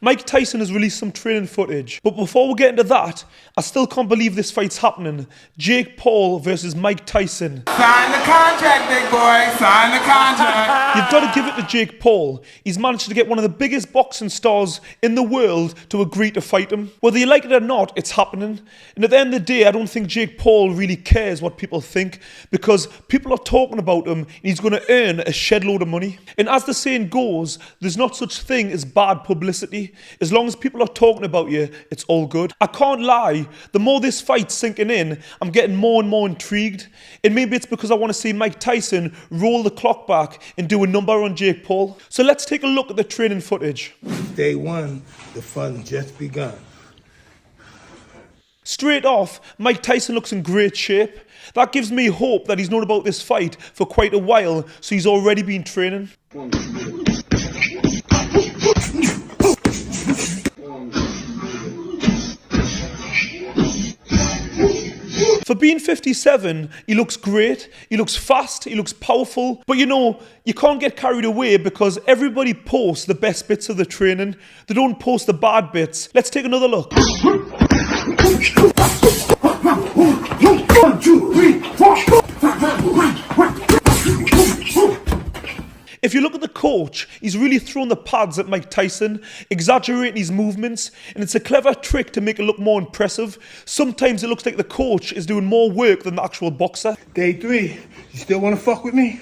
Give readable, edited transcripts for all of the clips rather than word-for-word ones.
Mike Tyson has released some training footage. But before we get into that, I still can't believe this fight's happening. Jake Paul versus Mike Tyson. Sign the contract, big boy. Sign the contract. You've got to give it to Jake Paul. He's managed to get one of the biggest boxing stars in the world to agree to fight him. Whether you like it or not, it's happening. And at the end of the day, I don't think Jake Paul really cares what people think, because people are talking about him and he's going to earn a shed load of money. And as the saying goes, there's not such thing as bad publicity. As long as people are talking about you, it's all good. I can't lie, the more this fight's sinking in, I'm getting more and more intrigued. And maybe it's because I want to see Mike Tyson roll the clock back and do a number on Jake Paul. So let's take a look at the training footage. Day one, the fun just begun. Straight off, Mike Tyson looks in great shape. That gives me hope that he's known about this fight for quite a while, so he's already been training. For being 57, he looks great, he looks fast, he looks powerful. But you know, you can't get carried away because everybody posts the best bits of the training. They don't post the bad bits. Let's take another look. 1, 2, 3, 4. If you look at the coach, he's really thrown the pads at Mike Tyson, exaggerating his movements, and it's a clever trick to make it look more impressive. Sometimes it looks like the coach is doing more work than the actual boxer. Day 3, you still want to fuck with me?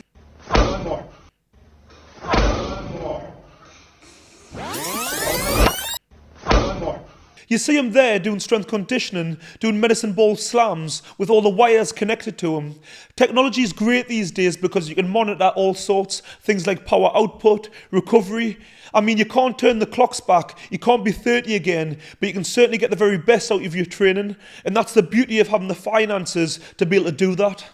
One more. You see him there doing strength conditioning, doing medicine ball slams with all the wires connected to him. Technology is great these days because you can monitor all sorts, things like power output, recovery. I mean, you can't turn the clocks back, you can't be 30 again, but you can certainly get the very best out of your training. And that's the beauty of having the finances to be able to do that.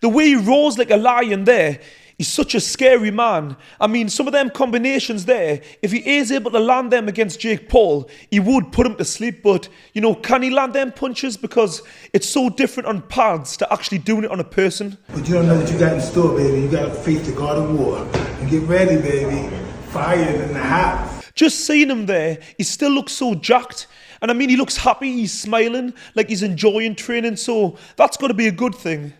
The way he roars like a lion there, he's such a scary man. I mean, some of them combinations there, if he is able to land them against Jake Paul, he would put him to sleep. But, you know, can he land them punches? Because it's so different on pads to actually doing it on a person. But you don't know what you got in store, baby. You got to face the God of War. And get ready, baby. Fire in the house. Just seeing him there, he still looks so jacked. And I mean, he looks happy, he's smiling, like he's enjoying training. So that's got to be a good thing.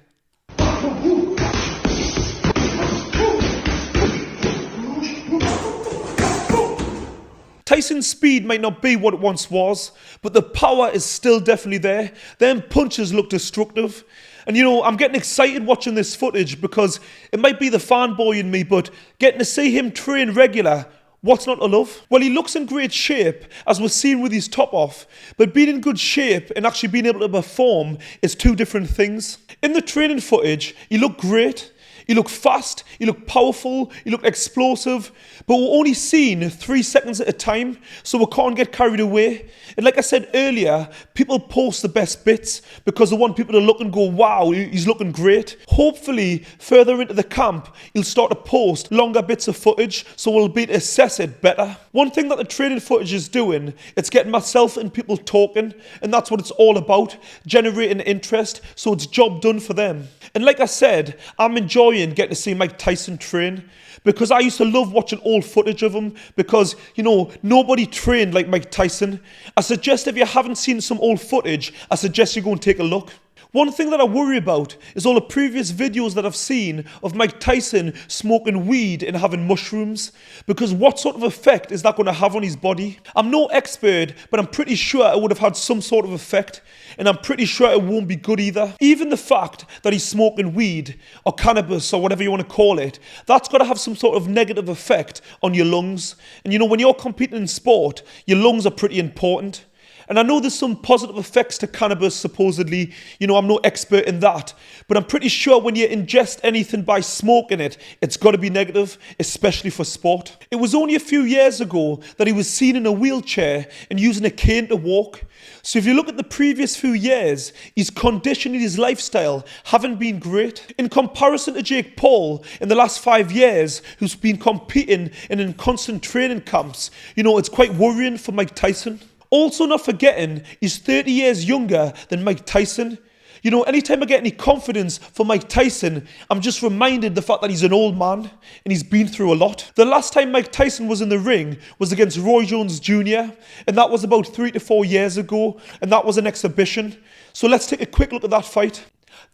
Tyson's speed might not be what it once was, but the power is still definitely there. Them punches look destructive. And you know, I'm getting excited watching this footage because it might be the fanboy in me, but getting to see him train regular, what's not to love? Well, he looks in great shape, as we're seeing with his top off, but being in good shape and actually being able to perform is two different things. In the training footage, he looked great. He looked fast, he looked powerful, he looked explosive, but we're only seeing 3 seconds at a time, so we can't get carried away. And like I said earlier, people post the best bits because they want people to look and go, wow, he's looking great. Hopefully, further into the camp, he'll start to post longer bits of footage, so we'll be able to assess it better. One thing that the training footage is doing, it's getting myself and people talking, and that's what it's all about, generating interest, so it's job done for them. And like I said, I'm enjoying getting to see Mike Tyson train because I used to love watching old footage of him because, you know, nobody trained like Mike Tyson. I suggest if you haven't seen some old footage, I suggest you go and take a look. One thing that I worry about is all the previous videos that I've seen of Mike Tyson smoking weed and having mushrooms, because what sort of effect is that going to have on his body? I'm no expert, but I'm pretty sure it would have had some sort of effect, and I'm pretty sure it won't be good either. Even the fact that he's smoking weed or cannabis or whatever you want to call it, that's got to have some sort of negative effect on your lungs. And you know, when you're competing in sport, your lungs are pretty important. And I know there's some positive effects to cannabis, supposedly. You know, I'm no expert in that. But I'm pretty sure when you ingest anything by smoking it, it's got to be negative, especially for sport. It was only a few years ago that he was seen in a wheelchair and using a cane to walk. So if you look at the previous few years, his condition and his lifestyle haven't been great. In comparison to Jake Paul in the last 5 years, who's been competing and in constant training camps, you know, it's quite worrying for Mike Tyson. Also not forgetting, he's 30 years younger than Mike Tyson. You know, anytime I get any confidence for Mike Tyson, I'm just reminded the fact that he's an old man and he's been through a lot. The last time Mike Tyson was in the ring was against Roy Jones Jr., and that was about 3 to 4 years ago, and that was an exhibition. So let's take a quick look at that fight.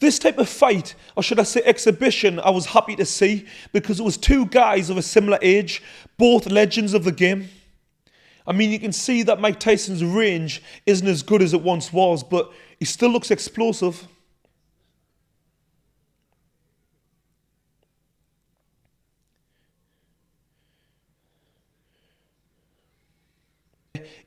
This type of fight, or should I say exhibition, I was happy to see because it was two guys of a similar age, both legends of the game. I mean, you can see that Mike Tyson's range isn't as good as it once was, but he still looks explosive.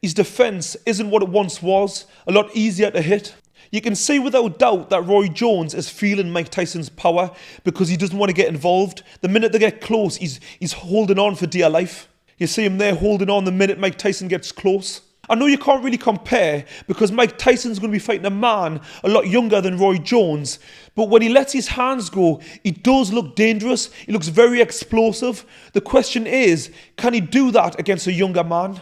His defense isn't what it once was, a lot easier to hit. You can see without doubt that Roy Jones is feeling Mike Tyson's power because he doesn't want to get involved. The minute they get close, he's holding on for dear life. You see him there holding on the minute Mike Tyson gets close. I know you can't really compare because Mike Tyson's going to be fighting a man a lot younger than Roy Jones. But when he lets his hands go, he does look dangerous. He looks very explosive. The question is, can he do that against a younger man?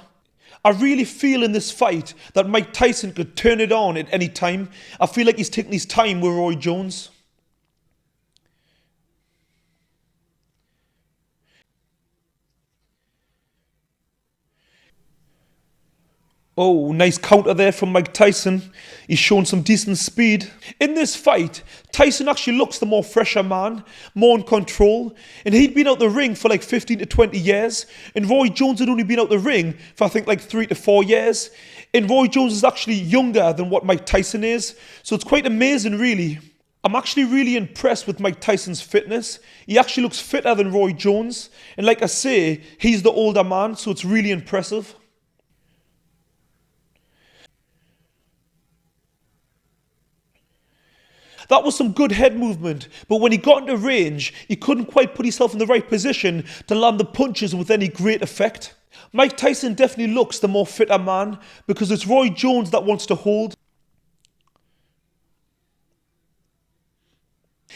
I really feel in this fight that Mike Tyson could turn it on at any time. I feel like he's taking his time with Roy Jones. Oh, nice counter there from Mike Tyson. He's shown some decent speed. In this fight, Tyson actually looks the more fresher man, more in control. And he'd been out the ring for like 15 to 20 years. And Roy Jones had only been out the ring for I think like 3 to 4 years. And Roy Jones is actually younger than what Mike Tyson is. So it's quite amazing really. I'm actually really impressed with Mike Tyson's fitness. He actually looks fitter than Roy Jones. And like I say, he's the older man, so it's really impressive. That was some good head movement, but when he got into range, he couldn't quite put himself in the right position to land the punches with any great effect. Mike Tyson definitely looks the more fitter man because it's Roy Jones that wants to hold.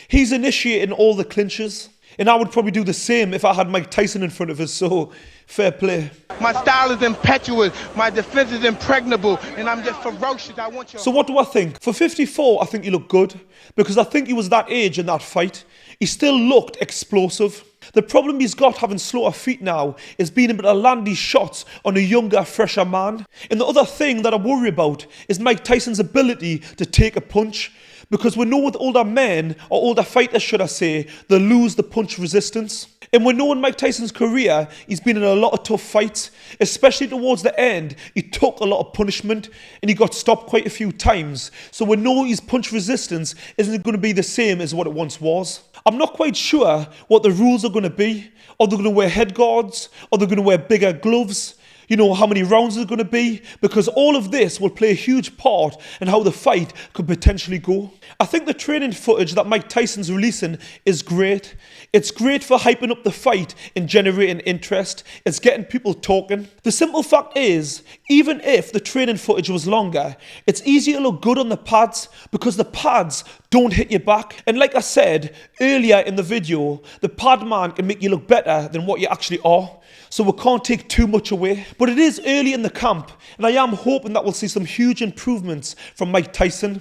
He's initiating all the clinches, and I would probably do the same if I had Mike Tyson in front of us, so fair play. My style is impetuous, my defense is impregnable, and I'm just ferocious. I want your... So what do I think? For 54, I think he looked good, because I think he was that age in that fight. He still looked explosive. The problem he's got having slower feet now is being able to land these shots on a younger, fresher man. And the other thing that I worry about is Mike Tyson's ability to take a punch. Because we know with older men, or older fighters should I say, they lose the punch resistance. And we know in Mike Tyson's career, he's been in a lot of tough fights, especially towards the end. He took a lot of punishment and he got stopped quite a few times. So we know his punch resistance isn't going to be the same as what it once was. I'm not quite sure what the rules are going to be. Are they going to wear head guards? Are they going to wear bigger gloves? You know, how many rounds is going to be? Because all of this will play a huge part in how the fight could potentially go. I think the training footage that Mike Tyson's releasing is great. It's great for hyping up the fight and generating interest. It's getting people talking. The simple fact is, even if the training footage was longer, it's easier to look good on the pads because the pads don't hit your back. And like I said earlier in the video, the pad man can make you look better than what you actually are. So we can't take too much away. But it is early in the camp, and I am hoping that we'll see some huge improvements from Mike Tyson.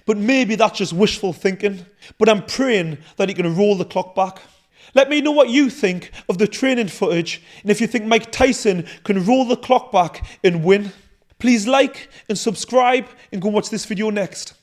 But maybe that's just wishful thinking. But I'm praying that he can roll the clock back. Let me know what you think of the training footage, and if you think Mike Tyson can roll the clock back and win. Please like and subscribe and go watch this video next.